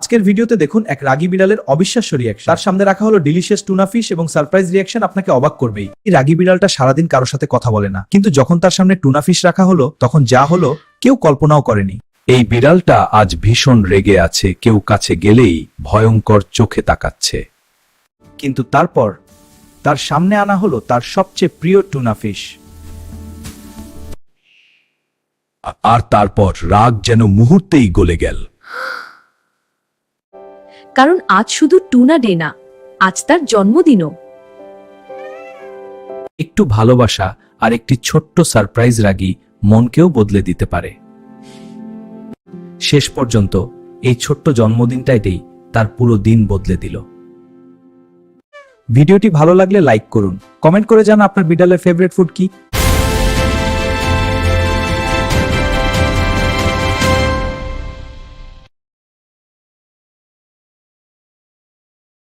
আজকের ভিডিওতে দেখুন এক রাগী বিড়ালের অবিশ্বাস্য রিয়াকশন। তার সামনে রাখা হলো ডিলিশিয়াস টুনা ফিশ এবং সারপ্রাইজ রিয়াকশন আপনাকে অবাক করবেই। এই রাগী বিড়ালটা সারাদিন কারোর সাথে কথা বলে না, কিন্তু যখন তার সামনে টুনা ফিশ রাখা হলো তখন যা হলো কেউ কল্পনাও করেনি। এই বিড়ালটা আজ ভীষণ রেগে আছে, কেউ কাছে গেলেই ভয়ঙ্কর চোখে তাকাচ্ছে। কিন্তু তারপর তার সামনে আনা হলো তার সবচেয়ে প্রিয় টুনা ফিশ। আর তারপর রাগ যেন মুহূর্তেই গলে গেল। কারণ আজ শুধু টুনা ডে না, আজ তার জন্মদিনও। একটু ভালোবাসা আর একটি ছোট্ট সারপ্রাইজ রাগী মনকেও বদলে দিতে পারে। শেষ পর্যন্ত এই ছোট্ট জন্মদিনটাই তার পুরো দিন বদলে দিল। ভিডিওটি ভালো লাগলে লাইক করুন, কমেন্ট করে জানান আপনার বিড়ালের ফেভারিট ফুড কি।